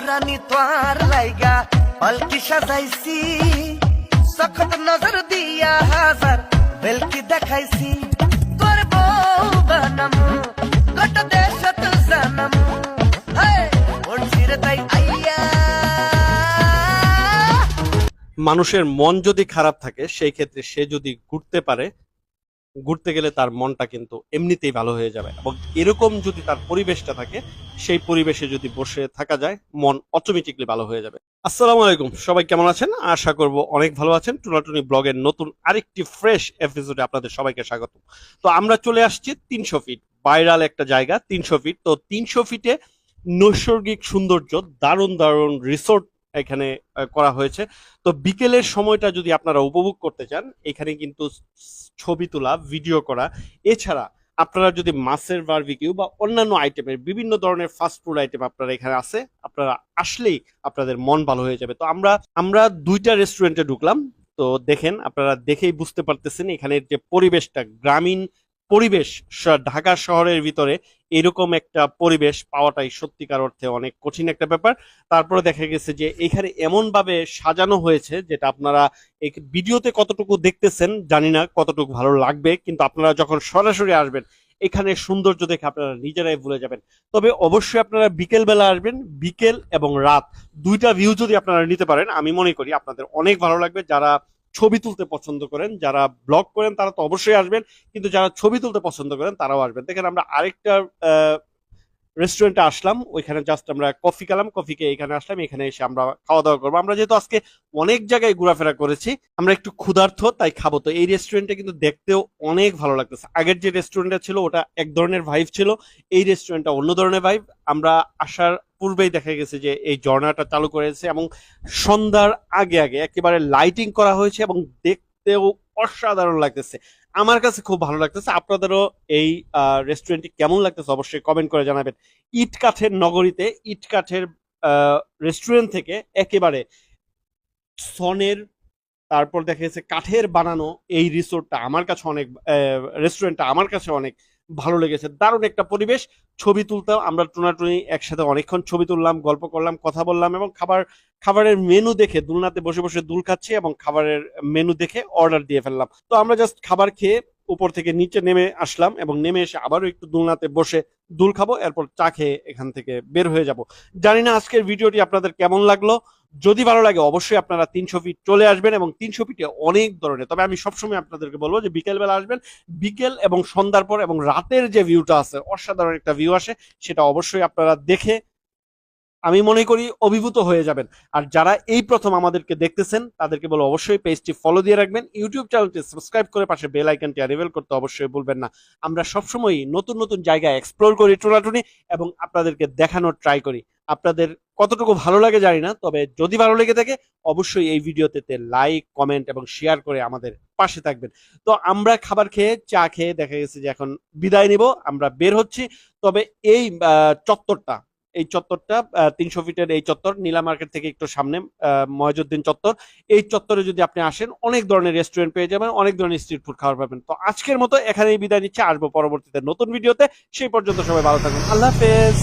রানী তোয়ার লাইগা পালকি সাজাইছি সখত নজর দিয়া হাজার বেলকি দেখাইছি তোর বউ বানামু গোটা দেশত জানামু মনসির তাই আইয়া। মানুষের মন যদি খারাপ থাকে সেই ক্ষেত্রে সে যদি ঘুরতে গেলে তার মনটা কিন্তু এমনিতেই ভালো হয়ে যাবে, এবং এরকম যদি তার পরিবেশটা থাকে সেই পরিবেশে যদি বসে থাকা যায় মন অটোমেটিকলি ভালো হয়ে যাবে। আসসালামু আলাইকুম, সবাই কেমন আছেন? আশা করব অনেক ভালো আছেন। টুনাটুনি ব্লগের নতুন আরেকটি ফ্রেশ এপিসোডে আপনাদের সবাইকে স্বাগত। তো আমরা চলে আসছি 300 ফিট, ভাইরাল একটা জায়গা 300 ফিট। তো 300 ফিটে নৈসর্গিক সৌন্দর্য, দারুণ দারুণ রিসোর্ট এখানে করা হয়েছে। তো বিকেলের সময়টা যদি আপনারা উপভোগ করতে চান, এখানে কিন্তু ছবি তোলা, ভিডিও করা, এছাড়া আপনারা যদি মাছের বারবিকিউ বা অন্যান্য আইটেমের বিভিন্ন ধরনের ফাস্ট ফুড আইটেম আপনারা এখানে আছে, আপনারা আসলেই আপনাদের মন ভালো হয়ে যাবে। তো আমরা দুইটা রেস্টুরেন্টে ঢুকলাম। তো দেখেন, আপনারা দেখেই বুঝতে পারতেছেন এখানের যে পরিবেশটা, গ্রামীণ পরিবেশ, ঢাকা শহরের ভিতরে এরকম একটা পরিবেশ পাওয়াটাই সত্যিকার অর্থে অনেক কঠিন একটা ব্যাপার। তারপরে দেখা গেছে যে এখানে এমন ভাবে সাজানো হয়েছে যেটা আপনারা এই ভিডিওতে কতটুকু দেখতেছেন জানি না, কতটুকু ভালো লাগবে, কিন্তু আপনারা যখন সরাসরি আসবেন এখানে সৌন্দর্য দেখে আপনারা নিজেরাই ভুলে যাবেন। তবে অবশ্যই আপনারা বিকেল বেলা আসবেন, বিকেল এবং রাত দুইটা ভিউ যদি আপনারা নিতে পারেন আমি মনে করি আপনাদের অনেক ভালো লাগবে। যারা ছবি তুলতে পছন্দ করেন, যারা ব্লগ করেন তারা তো অবশ্যই আসবেন, কিন্তু যারা ছবি তুলতে পছন্দ করেন তারাও আসবেন। দেখেন, আমরা আরেকটা রেস্টুরেন্টে আসলাম, ওইখানে জাস্ট আমরা কফি খেলাম, কফিকে এখানে আসলাম, এখানে এসে আমরা খাওয়া দাওয়া করবো। আমরা যেহেতু আজকে অনেক জায়গায় ঘোরাফেরা করেছি, আমরা একটু ক্ষুধার্থ, তাই খাবো। তো এই রেস্টুরেন্টে কিন্তু দেখতেও অনেক ভালো লাগতেছে। আগের যে রেস্টুরেন্টটা ছিল ওটা এক ধরনের ভাইব ছিল, এই রেস্টুরেন্টটা অন্য ধরনের ভাইব। আমরা আসার পূর্বেই দেখা গেছে যে এই ঝর্ণাটা চালু করেছে, এবং সন্ধ্যার আগে আগে একেবারে লাইটিং করা হয়েছে, এবং দেখতেও অসাধারণ লাগতেছে। আমার কাছে খুব ভালো লাগতেছে। আপনাদেরও এই রেস্টুরেন্টটি কেমন লাগতেছে অবশ্যই কমেন্ট করে জানাবেন। ইট কাঠের নগরীতে ইট কাঠের রেস্টুরেন্ট থেকে একেবারে সনের, তারপর দেখা যাচ্ছে কাঠের বানানো এই রিসোর্টটা আমার কাছে অনেক, রেস্টুরেন্টটা আমার কাছে অনেক ভালো লেগেছে। দারুণ একটা পরিবেশ। ছবি তুলতাম আমরা টুনাটুনি একসাথে অনেকক্ষণ ছবি তুললাম, গল্প করলাম, কথা বললাম, এবং খাবারের মেনু দেখে দুলনাতে বসে বসে দুল খাচ্ছি, এবং খাবারের মেনু দেখে অর্ডার দিয়ে ফেললাম। তো আমরা জাস্ট খাবার খেয়ে উপর থেকে নিচে নেমে আসলাম, এবং নেমে এসে আবারও একটু দুলনাতে বসে দুল খাবো, এরপর চা খেয়ে এখান থেকে বের হয়ে যাব। জানি না আজকের ভিডিওটি আপনাদের কেমন লাগলো। যদি ভালো লাগে অবশ্যই আপনারা 300 ফিট চলে আসবেন, এবং 300 ফিটে অনেক ধরনের, তবে আমি সবসময় আপনাদেরকে বলবো যে বিকেল বেলা আসবেন। বিকেল এবং সন্ধ্যার পর এবং রাতের যে ভিউটা আছে, অসাধারণ একটা ভিউ আসে, সেটা অবশ্যই আপনারা দেখে আমি মনে করি অভিভূত হয়ে যাবেন। আর যারা এই প্রথম আমাদেরকে দেখতেছেন তাদেরকে বলো অবশ্যই পেজটি ফলো দিয়ে রাখবেন, ইউটিউব চ্যানেলটি সাবস্ক্রাইব করে পাশে বেল আইকনটি এনেবল করতে অবশ্যই ভুলবেন না। আমরা সবসময় নতুন নতুন জায়গায় এক্সপ্লোর করি টুনাটুনি, এবং আপনাদেরকে দেখানোর ট্রাই করি। আপনাদের কতটুকু ভালো লাগে জানি না, তবে যদি ভালো লেগে থাকে অবশ্যই এই ভিডিওতে লাইক, কমেন্ট এবং শেয়ার করে আমাদের পাশে থাকবেন। তো আমরা খাবার খেয়ে, চা খেয়ে দেখা গেছে যে এখন বিদায় নিব, আমরা বের হচ্ছি। তবে এই চত্বরটা, এই চত্বরটা 300 ফিটের এই চত্বর, নীলা মার্কেট থেকে একটু সামনে ময়জুদ্দিন চত্বর, এই চত্বরে যদি আপনি আসেন অনেক ধরনের রেস্টুরেন্ট পেয়ে যাবেন, অনেক ধরনের স্ট্রিট ফুড খাবার পাবেন। তো আজকের মতো এখানেই বিদায় নিচ্ছে, আসবো পরবর্তীতে নতুন ভিডিওতে। সেই পর্যন্ত সবাই ভালো থাকুন, আল্লাহ হাফেজ।